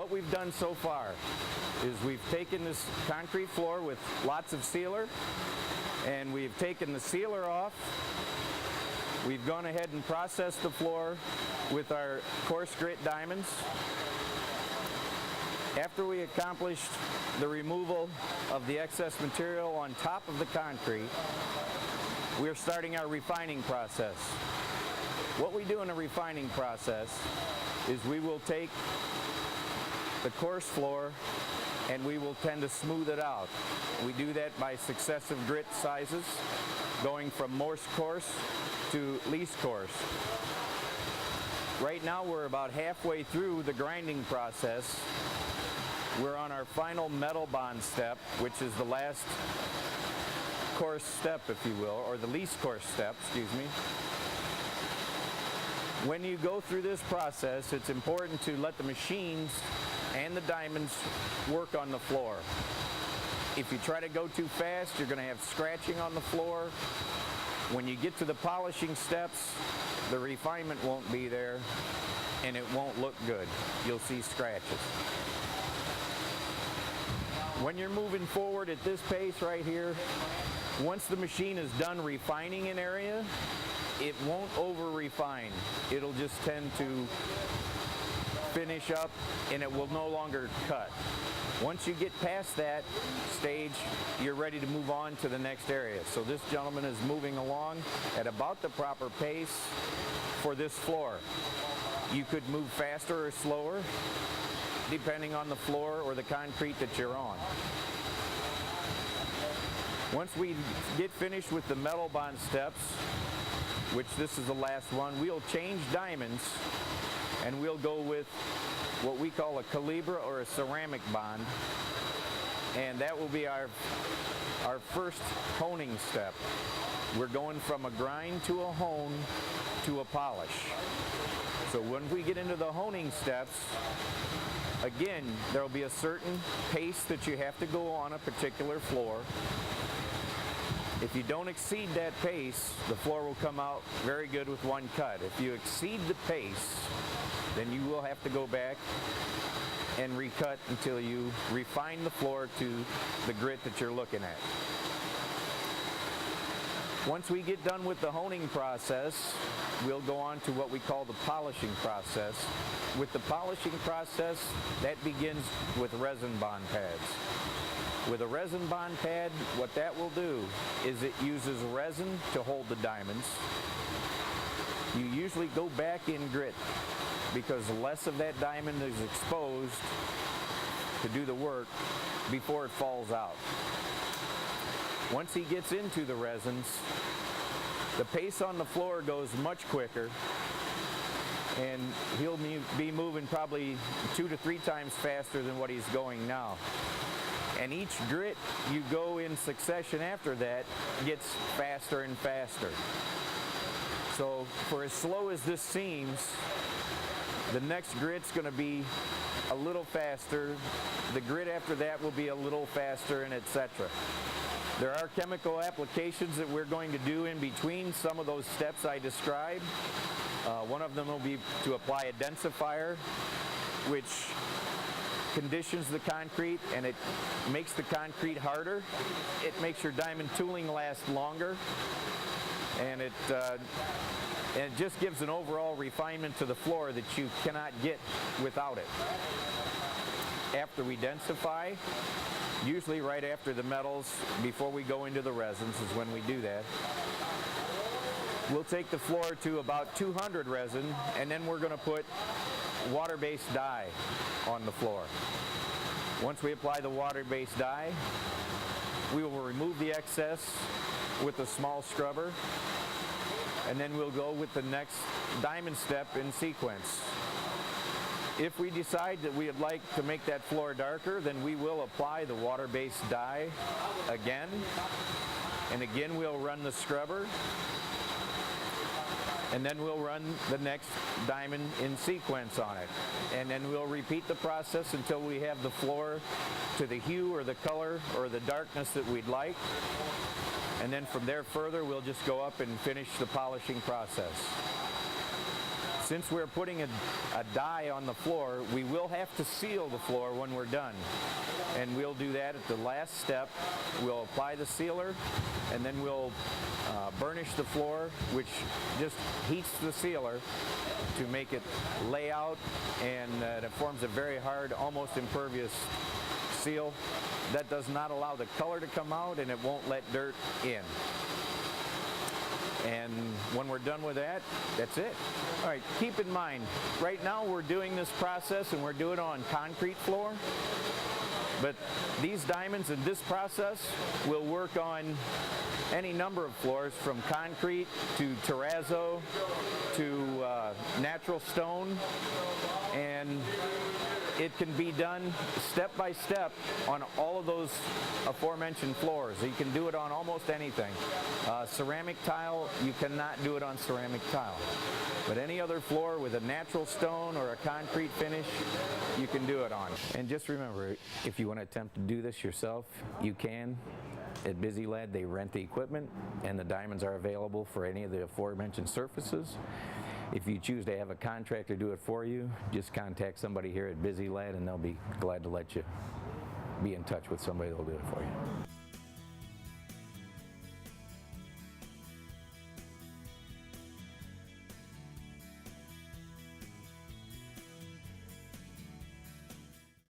what we've done so far is we've taken this concrete floor with lots of sealer, and we've taken the sealer off. We've gone ahead and processed the floor with our coarse grit diamonds. After we accomplished the removal of the excess material on top of the concrete, we're starting our refining process. What we do in a refining process is we will take the coarse floor and we will tend to smooth it out. We do that by successive grit sizes, going from most coarse to least coarse. Right now we're about halfway through the grinding process. We're on our final metal bond step, which is the last coarse step, if you will, or the least coarse step, excuse me. When you go through this process, it's important to let the machines and the diamonds work on the floor. If you try to go too fast, you're going to have scratching on the floor. When you get to the polishing steps, the refinement won't be there and it won't look good. You'll see scratches. When you're moving forward at this pace right here, once the machine is done refining an area, it won't over-refine. It'll just tend to finish up and it will no longer cut. Once you get past that stage, you're ready to move on to the next area. So this gentleman is moving along at about the proper pace for this floor. You could move faster or slower, depending on the floor or the concrete that you're on. Once we get finished with the metal bond steps, which this is the last one, we'll change diamonds and we'll go with what we call a calibra or a ceramic bond, and that will be our first honing step. We're going from a grind to a hone to a polish. So when we get into the honing steps, again, there will be a certain pace that you have to go on a particular floor. If you don't exceed that pace, the floor will come out very good with one cut. If you exceed the pace, then you will have to go back and recut until you refine the floor to the grit that you're looking at. Once we get done with the honing process, we'll go on to what we call the polishing process. With the polishing process, that begins with resin bond pads. With a resin bond pad, what that will do is it uses resin to hold the diamonds. You usually go back in grit because less of that diamond is exposed to do the work before it falls out. Once he gets into the resins, the pace on the floor goes much quicker, and he'll be moving probably 2 to 3 times faster than what he's going now. And each grit you go in succession after that gets faster and faster. So for as slow as this seems, the next grit's going to be a little faster. The grit after that will be a little faster, and etc. There are chemical applications that we're going to do in between some of those steps I described. One of them will be to apply a densifier, which conditions the concrete and it makes the concrete harder. It makes your diamond tooling last longer, and it just gives an overall refinement to the floor that you cannot get without it. After we densify, usually right after the metals, before we go into the resins is when we do that. We'll take the floor to about 200 resin, and then we're going to put water-based dye on the floor. Once we apply the water-based dye, we will remove the excess with a small scrubber, and then we'll go with the next diamond step in sequence. If we decide that we would like to make that floor darker, then we will apply the water-based dye again, and again we'll run the scrubber, and then we'll run the next diamond in sequence on it. And then we'll repeat the process until we have the floor to the hue or the color or the darkness that we'd like. And then from there further, we'll just go up and finish the polishing process. Since we're putting a die on the floor, we will have to seal the floor when we're done. And we'll do that at the last step. We'll apply the sealer, and then we'll burnish the floor, which just heats the sealer to make it lay out, and it forms a very hard, almost impervious seal that does not allow the color to come out, and it won't let dirt in. And when we're done with that, that's it. All right, keep in mind, right now we're doing this process and we're doing it on concrete floor. But these diamonds in this process will work on any number of floors, from concrete to terrazzo to natural stone, and it can be done step by step on all of those aforementioned floors. You can do it on almost anything. Ceramic tile, you cannot do it on ceramic tile. But any other floor with a natural stone or a concrete finish, you can do it on. And just remember, if you want to attempt to do this yourself, you can. At Busy Lad, they rent the equipment, and the diamonds are available for any of the aforementioned surfaces. If you choose to have a contractor do it for you, just contact somebody here at Busy Lad, and they'll be glad to let you be in touch with somebody that'll do it for you.